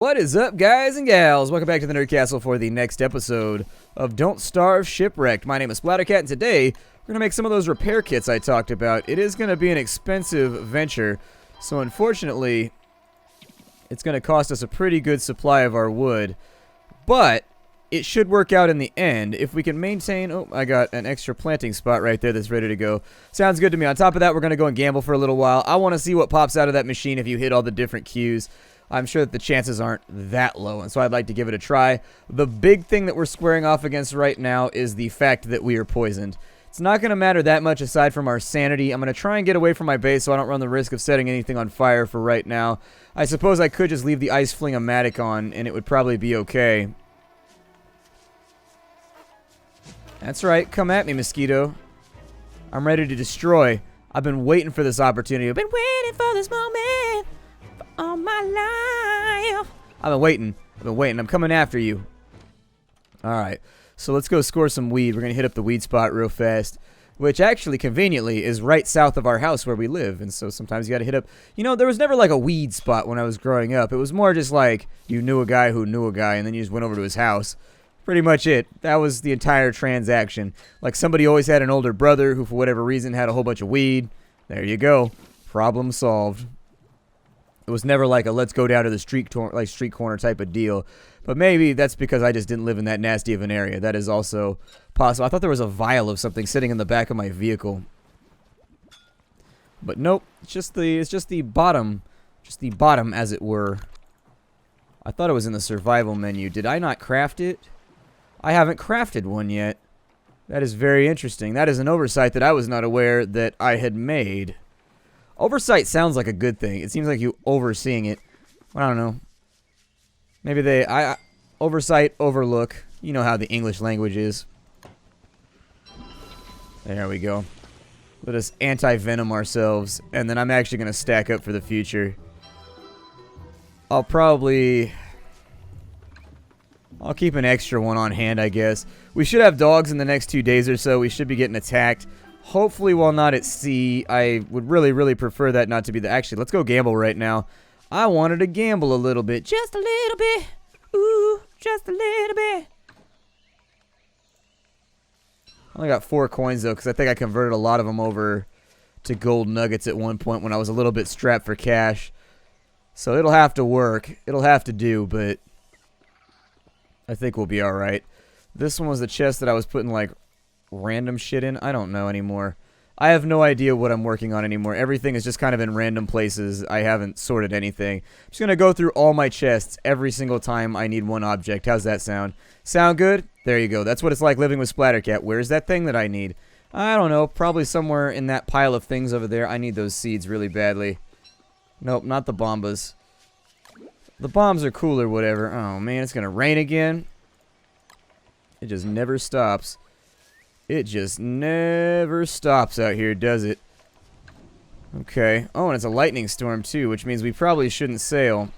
What is up, guys and gals? Welcome back to the Nerd Castle for the next episode of Don't Starve Shipwrecked. My name is Splattercat, and today we're going to make some of those repair kits I talked about. It is going to be an expensive venture, so unfortunately, it's going to cost us a pretty good supply of our wood, but it should work out in the end if we can maintain... Oh, I got an extra planting spot right there that's ready to go. Sounds good to me. On top of that, we're going to go and gamble for a little while. I want to see what pops out of that machine if you hit all the different cues. I'm sure that the chances aren't that low, and so I'd like to give it a try. The big thing that we're squaring off against right now is the fact that we are poisoned. It's not going to matter that much aside from our sanity. I'm going to try and get away from my base so I don't run the risk of setting anything on fire for right now. I suppose I could just leave the ice fling-o-matic on, and it would probably be okay. That's right. Come at me, mosquito. I'm ready to destroy. I've been waiting for this opportunity. I've been waiting for this moment all my life. I've been waiting. I'm coming after you. Alright, so let's go score some weed. We're going to hit up the weed spot real fast, which actually, conveniently, is right south of our house where we live. And so sometimes you got to hit up... You know, there was never like a weed spot when I was growing up. It was more just like you knew a guy who knew a guy, and then you just went over to his house. Pretty much it. That was the entire transaction. Like somebody always had an older brother who, for whatever reason, had a whole bunch of weed. There you go. Problem solved. It was never like a let's go down to the street corner type of deal. But maybe that's because I just didn't live in that nasty of an area. That is also possible. I thought there was a vial of something sitting in the back of my vehicle. But nope, it's just the bottom as it were. I thought it was in the survival menu. Did I not craft it? I haven't crafted one yet. That is very interesting. That is an oversight that I was not aware that I had made. Oversight sounds like a good thing. It seems like you overseeing it. I don't know. Maybe oversight, overlook. You know how the English language is. There we go. Let us anti-venom ourselves, and then I'm actually going to stack up for the future. I'll keep an extra one on hand, I guess. We should have dogs in the next 2 days or so. We should be getting attacked. Hopefully while not at sea. I would really, really prefer that not to be the... Actually, let's go gamble right now. I wanted to gamble a little bit. Just a little bit. Ooh, just a little bit. I only got 4 coins, though, because I think I converted a lot of them over to gold nuggets at one point when I was a little bit strapped for cash. So it'll have to work. It'll have to do, but I think we'll be alright. This one was the chest that I was putting, like, random shit in. I don't know anymore. I have no idea what I'm working on anymore. Everything is just kind of in random places. I haven't sorted anything. I'm just going to go through all my chests every single time I need one object. How's that sound? Sound good? There you go. That's what it's like living with Splattercat. Where's that thing that I need? I don't know. Probably somewhere in that pile of things over there. I need those seeds really badly. Nope, not the bombas. The bombs are cool or whatever. Oh, man, it's going to rain again. It just never stops. It just never stops out here, does it? Okay. Oh, and it's a lightning storm, too, which means we probably shouldn't sail.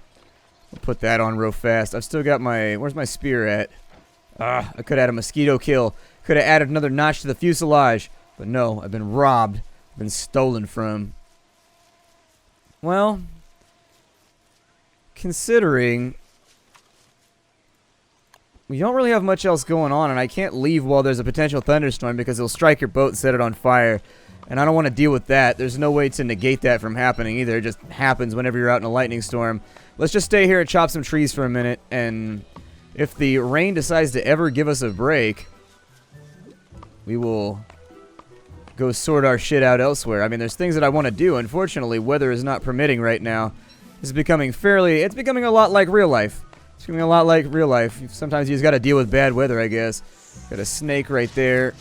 I'll put that on real fast. I've still got my... Where's my spear at? Ah, I could have had a mosquito kill. Could have added another notch to the fuselage. But no, I've been robbed. I've been stolen from. Well, considering... we don't really have much else going on, and I can't leave while there's a potential thunderstorm because it'll strike your boat and set it on fire. And I don't want to deal with that. There's no way to negate that from happening either. It just happens whenever you're out in a lightning storm. Let's just stay here and chop some trees for a minute, and if the rain decides to ever give us a break, we will go sort our shit out elsewhere. I mean, there's things that I want to do. Unfortunately, weather is not permitting right now. It's becoming a lot like real life. It's going to be a lot like real life. Sometimes you just got to deal with bad weather, I guess. Got a snake right there.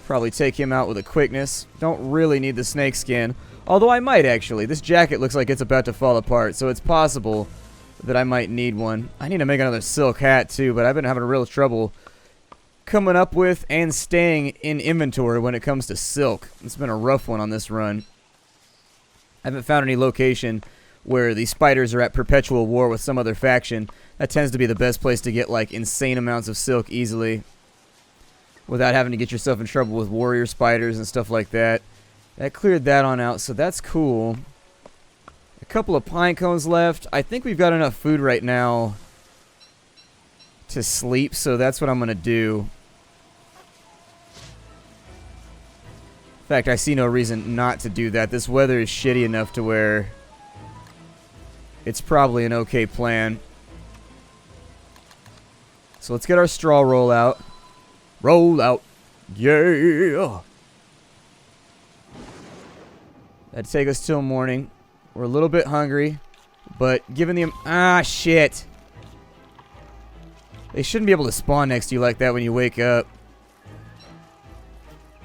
Probably take him out with a quickness. Don't really need the snake skin. Although I might, actually. This jacket looks like it's about to fall apart, so it's possible that I might need one. I need to make another silk hat, too, but I've been having real trouble coming up with and staying in inventory when it comes to silk. It's been a rough one on this run. I haven't found any location where the spiders are at perpetual war with some other faction. That tends to be the best place to get, like, insane amounts of silk easily without having to get yourself in trouble with warrior spiders and stuff like that. That cleared that on out, so that's cool. A couple of pine cones left. I think we've got enough food right now to sleep, so that's what I'm going to do. In fact, I see no reason not to do that. This weather is shitty enough to where it's probably an okay plan. So let's get our straw roll out. Roll out. Yeah! That'd take us till morning. We're a little bit hungry, but given the... Ah, shit! They shouldn't be able to spawn next to you like that when you wake up.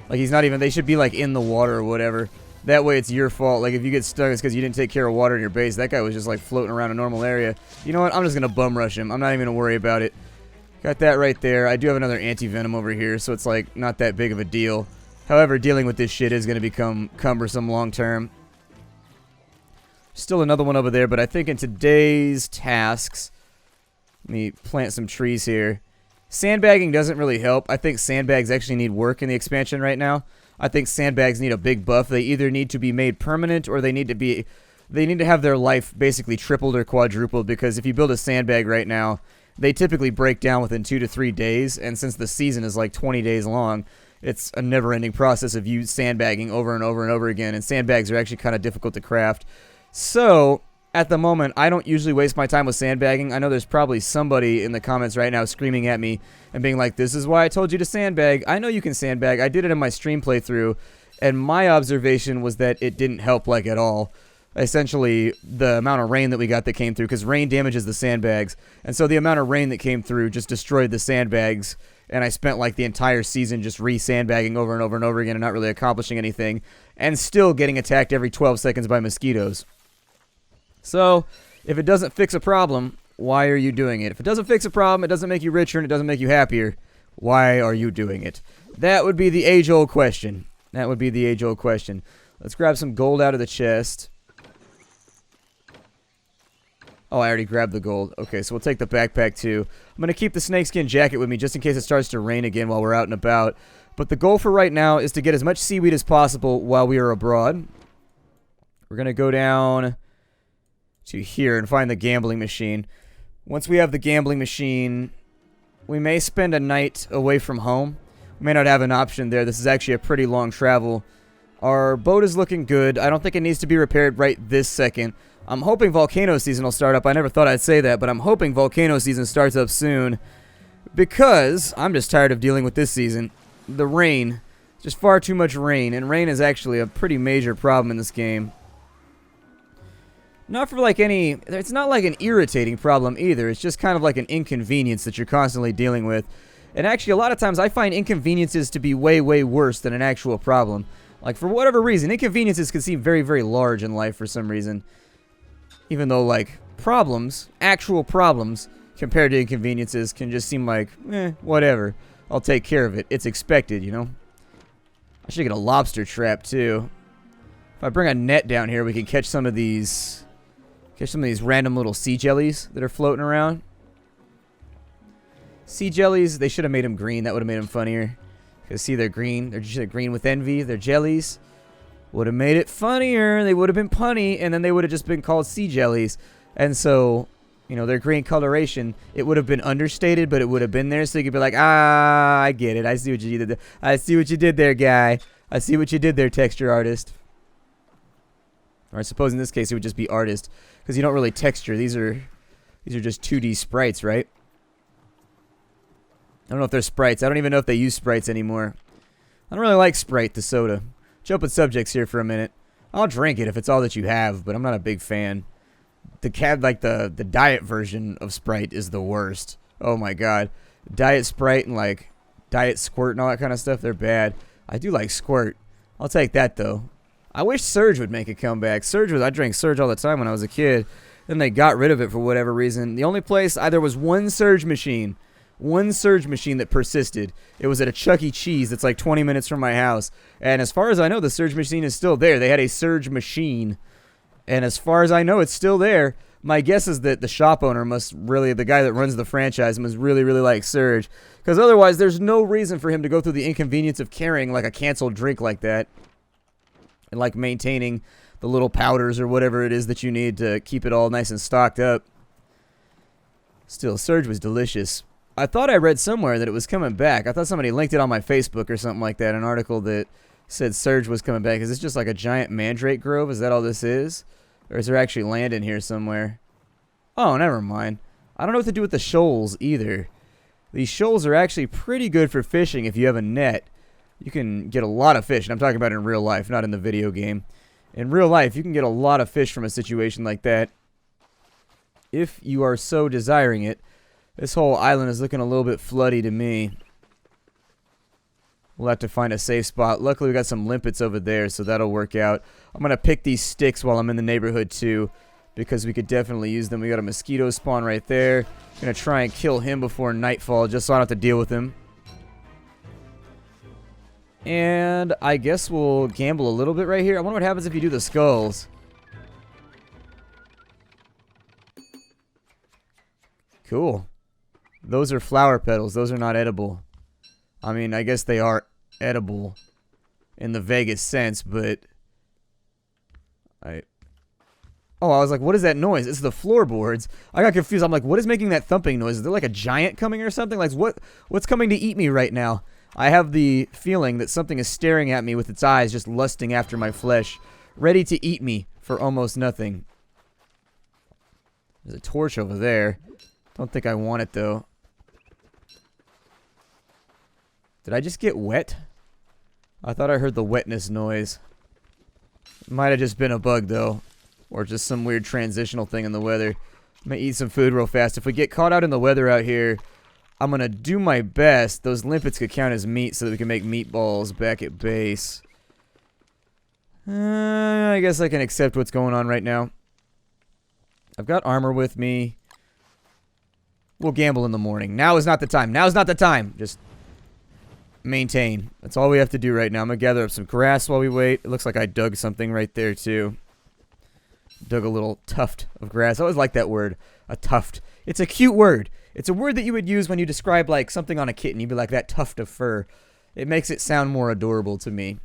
Like, he's not even... They should be, like, in the water or whatever. That way it's your fault. Like, if you get stuck, it's because you didn't take care of water in your base. That guy was just, like, floating around a normal area. You know what? I'm just going to bum rush him. I'm not even going to worry about it. Got that right there. I do have another anti-venom over here, so it's, like, not that big of a deal. However, dealing with this shit is going to become cumbersome long-term. Still another one over there, but I think in today's tasks... Let me plant some trees here. Sandbagging doesn't really help. I think sandbags actually need work in the expansion right now. I think sandbags need a big buff. They either need to be made permanent or they need to have their life basically tripled or quadrupled, because if you build a sandbag right now, they typically break down within 2 to 3 days, and since the season is like 20 days long, it's a never-ending process of you sandbagging over and over and over again, and sandbags are actually kind of difficult to craft. So... At the moment, I don't usually waste my time with sandbagging. I know there's probably somebody in the comments right now screaming at me and being like, this is why I told you to sandbag. I know you can sandbag. I did it in my stream playthrough, and my observation was that it didn't help, like, at all. Essentially, the amount of rain that we got that came through, because rain damages the sandbags, and so the amount of rain that came through just destroyed the sandbags, and I spent, like, the entire season just re-sandbagging over and over and over again and not really accomplishing anything, and still getting attacked every 12 seconds by mosquitoes. So, if it doesn't fix a problem, why are you doing it? If it doesn't fix a problem, it doesn't make you richer, and it doesn't make you happier, why are you doing it? That would be the age-old question. That would be the age-old question. Let's grab some gold out of the chest. Oh, I already grabbed the gold. Okay, so we'll take the backpack, too. I'm going to keep the snakeskin jacket with me just in case it starts to rain again while we're out and about. But the goal for right now is to get as much seaweed as possible while we are abroad. We're going to go down... to here and find the gambling machine. Once we have the gambling machine, we may spend a night away from home. We may not have an option there. This is actually a pretty long travel. Our boat is looking good. I don't think it needs to be repaired right this second. I'm hoping volcano season will start up. I never thought I'd say that, but I'm hoping volcano season starts up soon, because I'm just tired of dealing with this season. The rain. Just far too much rain, and rain is actually a pretty major problem in this game. Not for like any... It's not like an irritating problem either. It's just kind of like an inconvenience that you're constantly dealing with. And actually, a lot of times I find inconveniences to be way, way worse than an actual problem. Like, for whatever reason, inconveniences can seem very, very large in life for some reason. Even though, like, problems, actual problems, compared to inconveniences can just seem like, whatever. I'll take care of it. It's expected, you know? I should get a lobster trap, too. If I bring a net down here, we can catch some of these... Catch some of these random little sea jellies that are floating around. Sea jellies, they should have made them green. That would have made them funnier. Because see, they're green. They're just green with envy. They're jellies. Would have made it funnier. They would have been punny, and then they would have just been called sea jellies. And so, you know, their green coloration, it would have been understated, but it would have been there. So you could be like, ah, I get it. I see what you did there. I see what you did there, guy. I see what you did there, texture artist. Or I suppose in this case it would just be artist, because you don't really texture. These are just 2D sprites, right? I don't know if they're sprites. I don't even know if they use sprites anymore. I don't really like Sprite, the soda. Jumping subjects here for a minute. I'll drink it if it's all that you have, but I'm not a big fan. The diet version of Sprite is the worst. Oh my god. Diet Sprite and like Diet Squirt and all that kind of stuff, they're bad. I do like Squirt. I'll take that though. I wish Surge would make a comeback. I drank Surge all the time when I was a kid. Then they got rid of it for whatever reason. The only place, there was one Surge machine that persisted. It was at a Chuck E. Cheese that's like 20 minutes from my house. And as far as I know, the Surge machine is still there. They had a Surge machine. And as far as I know, it's still there. My guess is that the shop owner the guy that runs the franchise must really, really like Surge. Because otherwise, there's no reason for him to go through the inconvenience of carrying like a canceled drink like that. And like maintaining the little powders or whatever it is that you need to keep it all nice and stocked up. Still, Surge was delicious. I thought I read somewhere that it was coming back. I thought somebody linked it on my Facebook or something like that, an article that said Surge was coming back. Is this just like a giant mandrake grove? Is that all this is? Or is there actually land in here somewhere? Oh, never mind. I don't know what to do with the shoals either. These shoals are actually pretty good for fishing if you have a net. You can get a lot of fish, and I'm talking about in real life, not in the video game. In real life, you can get a lot of fish from a situation like that if you are so desiring it. This whole island is looking a little bit floody to me. We'll have to find a safe spot. Luckily, we got some limpets over there, so that'll work out. I'm going to pick these sticks while I'm in the neighborhood, too, because we could definitely use them. We got a mosquito spawn right there. I'm going to try and kill him before nightfall, just so I don't have to deal with him. And I guess we'll gamble a little bit right here. I wonder what happens if you do the skulls. Cool. Those are flower petals. Those are not edible. I mean, I guess they are edible in the vaguest sense, but I was like, what is that noise? It's the floorboards. I got confused. I'm like, what is making that thumping noise? Is there like a giant coming or something? Like, what's coming to eat me right now? I have the feeling that something is staring at me with its eyes, just lusting after my flesh, ready to eat me for almost nothing. There's a torch over there. Don't think I want it, though. Did I just get wet? I thought I heard the wetness noise. It might have just been a bug, though. Or just some weird transitional thing in the weather. I'm going to eat some food real fast. If we get caught out in the weather out here, I'm going to do my best. Those limpets could count as meat so that we can make meatballs back at base. I guess I can accept what's going on right now. I've got armor with me. We'll gamble in the morning. Now is not the time. Now is not the time. Just maintain. That's all we have to do right now. I'm going to gather up some grass while we wait. It looks like I dug something right there, too. Dug a little tuft of grass. I always like that word, a tuft. It's a cute word. It's a word that you would use when you describe like something on a kitten. You'd be like, that tuft of fur. It makes it sound more adorable to me.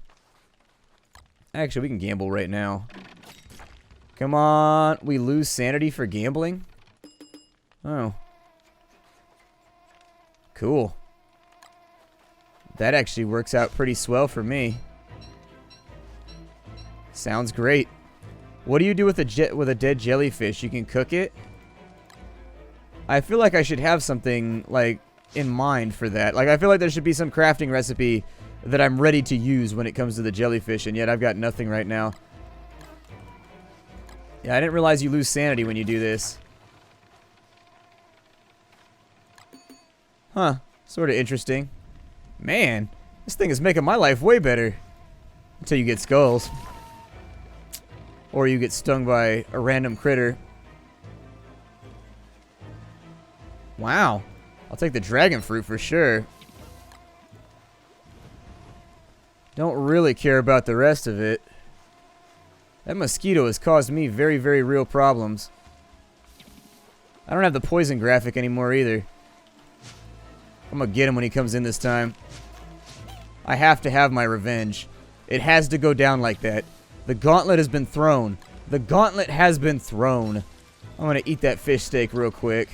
Actually, we can gamble right now. Come on. We lose sanity for gambling? Oh. Cool. That actually works out pretty swell for me. Sounds great. What do you do with a dead jellyfish? You can cook it? I feel like I should have something, like, in mind for that. Like, I feel like there should be some crafting recipe that I'm ready to use when it comes to the jellyfish, and yet I've got nothing right now. Yeah, I didn't realize you lose sanity when you do this. Huh. Sort of interesting. Man, this thing is making my life way better. Until you get skulls. Or you get stung by a random critter. Wow. I'll take the dragon fruit for sure. Don't really care about the rest of it. That mosquito has caused me very, very real problems. I don't have the poison graphic anymore either. I'm gonna get him when he comes in this time. I have to have my revenge. It has to go down like that. The gauntlet has been thrown. The gauntlet has been thrown. I'm going to eat that fish steak real quick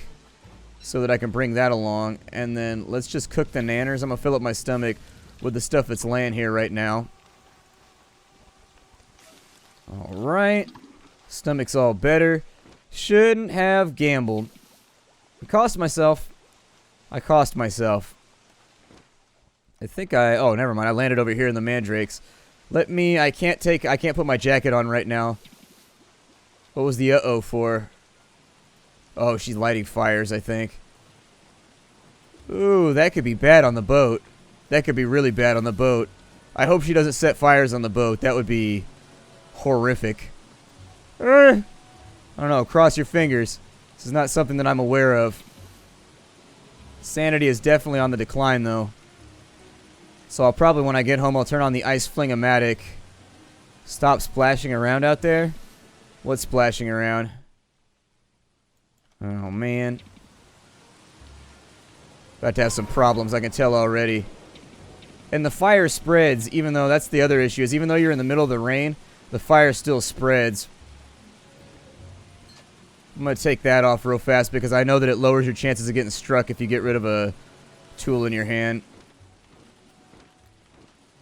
so that I can bring that along. And then let's just cook the nanners. I'm going to fill up my stomach with the stuff that's laying here right now. Alright. Stomach's all better. Shouldn't have gambled. I cost myself. I think oh, never mind. I landed over here in the mandrakes. I can't put my jacket on right now. What was the uh-oh for? Oh, she's lighting fires, I think. Ooh, that could be bad on the boat. That could be really bad on the boat. I hope she doesn't set fires on the boat. That would be horrific. I don't know. Cross your fingers. This is not something that I'm aware of. Sanity is definitely on the decline, though. So I'll probably, when I get home, I'll turn on the ice fling-o-matic. Stop splashing around out there. What's splashing around? Oh, man. About to have some problems, I can tell already. And the fire spreads, even though that's the other issue, is even though you're in the middle of the rain, the fire still spreads. I'm going to take that off real fast because I know that it lowers your chances of getting struck if you get rid of a tool in your hand.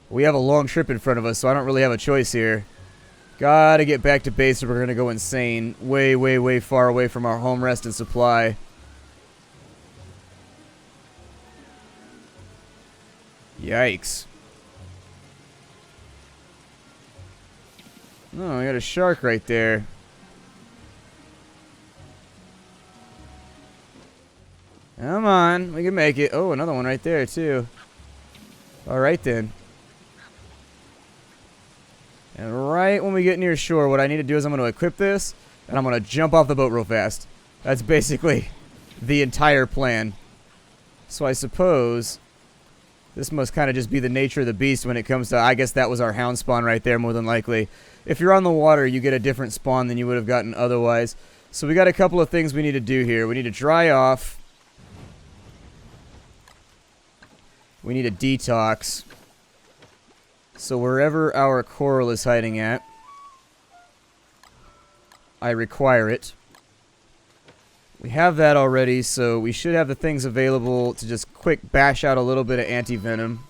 We have a long trip in front of us, so I don't really have a choice here. Gotta get back to base or we're going to go insane. Way, way, way far away from our home rest and supply. Yikes. Oh, we got a shark right there. Come on, we can make it. Oh, another one right there, too. Alright, then. And right when we get near shore, what I need to do is I'm going to equip this, and I'm going to jump off the boat real fast. That's basically the entire plan. So I suppose this must kind of just be the nature of the beast when it comes to... I guess that was our hound spawn right there, more than likely. If you're on the water, you get a different spawn than you would have gotten otherwise. So we got a couple of things we need to do here. We need to dry off. We need a detox. So wherever our coral is hiding at, I require it. We have that already, so we should have the things available to just quick bash out a little bit of anti-venom.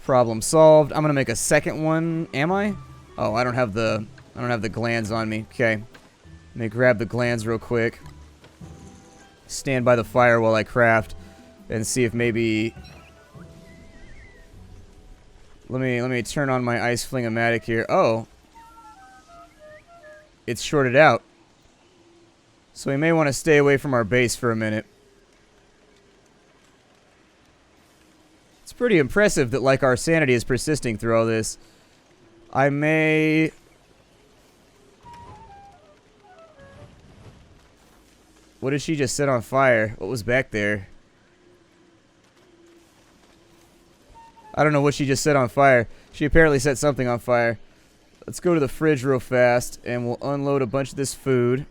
Problem solved. I'm gonna make a second one. Am I? Oh, I don't have the glands on me. Okay. Let me grab the glands real quick. Stand by the fire while I craft and see if maybe... Let me turn on my ice fling-o-matic here. Oh. It's shorted out. So we may want to stay away from our base for a minute. It's pretty impressive that, like, our sanity is persisting through all this. I may... What did she just set on fire? What was back there? I don't know what she just set on fire. She apparently set something on fire. Let's go to the fridge real fast, and we'll unload a bunch of this food.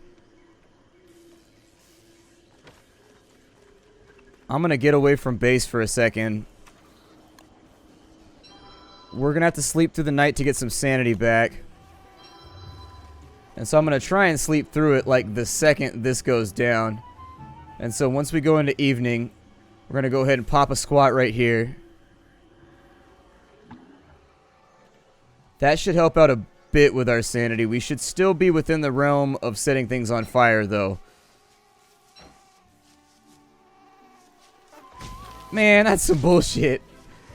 I'm going to get away from base for a second. We're going to have to sleep through the night to get some sanity back. And so I'm going to try and sleep through it like the second this goes down. And so once we go into evening, we're going to go ahead and pop a squat right here. That should help out a bit with our sanity. We should still be within the realm of setting things on fire, though. Man, that's some bullshit.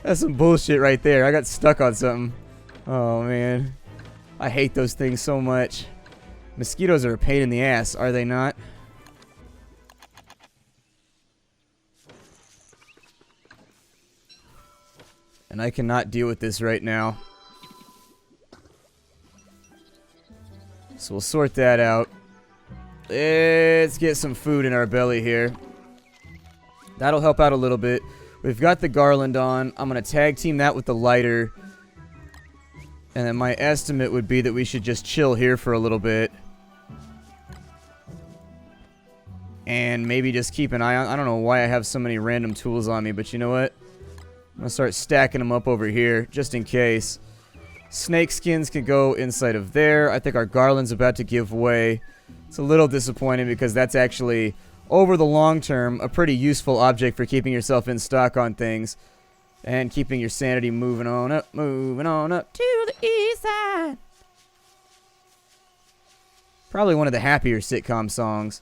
That's some bullshit right there. I got stuck on something. Oh, man. I hate those things so much. Mosquitoes are a pain in the ass, are they not? And I cannot deal with this right now. So we'll sort that out. Let's get some food in our belly here. That'll help out a little bit. We've got the garland on. I'm going to tag team that with the lighter. And then my estimate would be that we should just chill here for a little bit. And maybe just keep an eye on... I don't know why I have so many random tools on me, but you know what? I'm going to start stacking them up over here, just in case. Snake skins can go inside of there. I think our garland's about to give way. It's a little disappointing because that's actually, over the long term, a pretty useful object for keeping yourself in stock on things. And keeping your sanity moving on up to the east side. Probably one of the happier sitcom songs.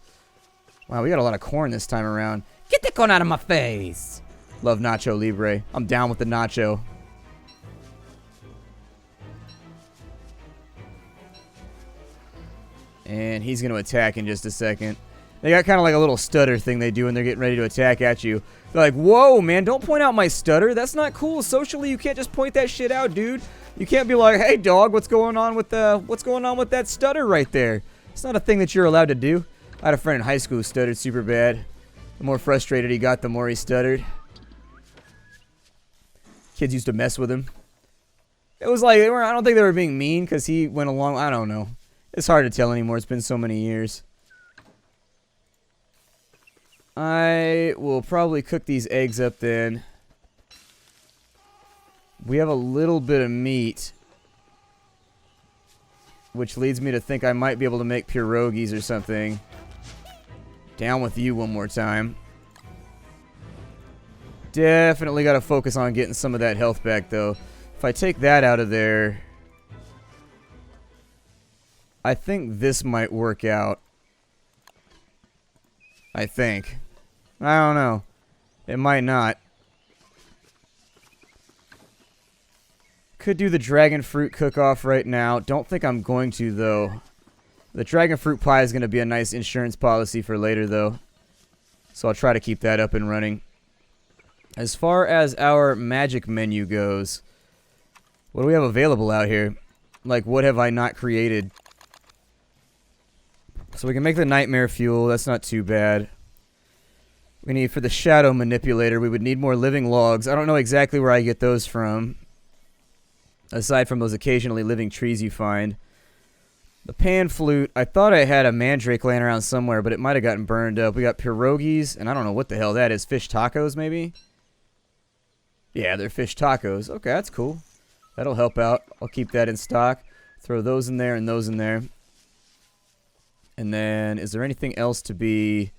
Wow, we got a lot of corn this time around. Get that corn out of my face! Love Nacho Libre. I'm down with the nacho. And he's going to attack in just a second. They got kind of like a little stutter thing they do when they're getting ready to attack at you. They're like, whoa, man, don't point out my stutter. That's not cool. Socially, you can't just point that shit out, dude. You can't be like, hey, dog, what's going on with that stutter right there? It's not a thing that you're allowed to do. I had a friend in high school who stuttered super bad. The more frustrated he got, the more he stuttered. Kids used to mess with him. It was like, I don't think they were being mean because he went along. I don't know. It's hard to tell anymore. It's been so many years. I will probably cook these eggs up then. We have a little bit of meat. which leads me to think I might be able to make pierogies or something. Down with you one more time. Definitely got to focus on getting some of that health back, though. If I take that out of there, I think this might work out. I think. I don't know. It might not. Could do the dragon fruit cook-off right now. Don't think I'm going to, though. The dragon fruit pie is going to be a nice insurance policy for later, though. So I'll try to keep that up and running. As far as our magic menu goes, what do we have available out here? Like, what have I not created? So we can make the nightmare fuel. That's not too bad. We need, for the shadow manipulator, we would need more living logs. I don't know exactly where I get those from, aside from those occasionally living trees you find. The pan flute, I thought I had a mandrake laying around somewhere, but it might have gotten burned up. We got pierogies, and I don't know what the hell that is. Fish tacos, maybe? Yeah, they're fish tacos. Okay, that's cool. That'll help out. I'll keep that in stock. Throw those in there and those in there. And then, is there anything else to be...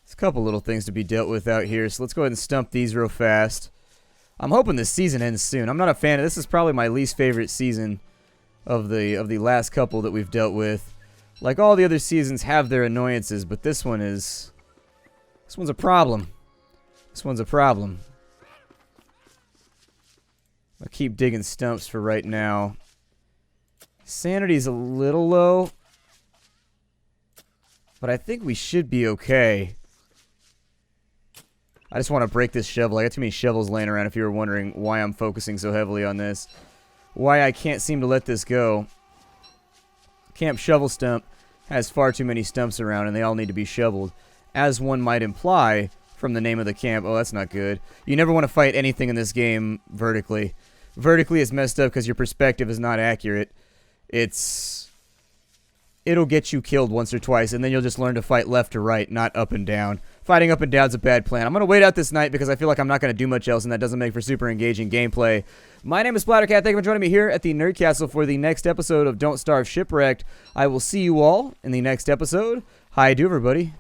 There's a couple little things to be dealt with out here, so let's go ahead and stump these real fast. I'm hoping this season ends soon. I'm not a fan of this. Is probably my least favorite season of the last couple that we've dealt with. Like, all the other seasons have their annoyances, but this one's a problem. This one's a problem. I'll keep digging stumps for right now. Sanity's a little low, but I think we should be okay. I just want to break this shovel. I got too many shovels laying around, if you were wondering why I'm focusing so heavily on this. Why I can't seem to let this go. Camp Shovel Stump has far too many stumps around, and they all need to be shoveled. As one might imply from the name of the camp. Oh, that's not good. You never want to fight anything in this game vertically. Vertically is messed up because your perspective is not accurate. It'll get you killed once or twice, and then you'll just learn to fight left to right, not up and down. Fighting up and down is a bad plan. I'm going to wait out this night because I feel like I'm not going to do much else, and that doesn't make for super engaging gameplay. My name is Splattercat. Thank you for joining me here at the Nerd Castle for the next episode of Don't Starve Shipwrecked. I will see you all in the next episode. Hi, do everybody.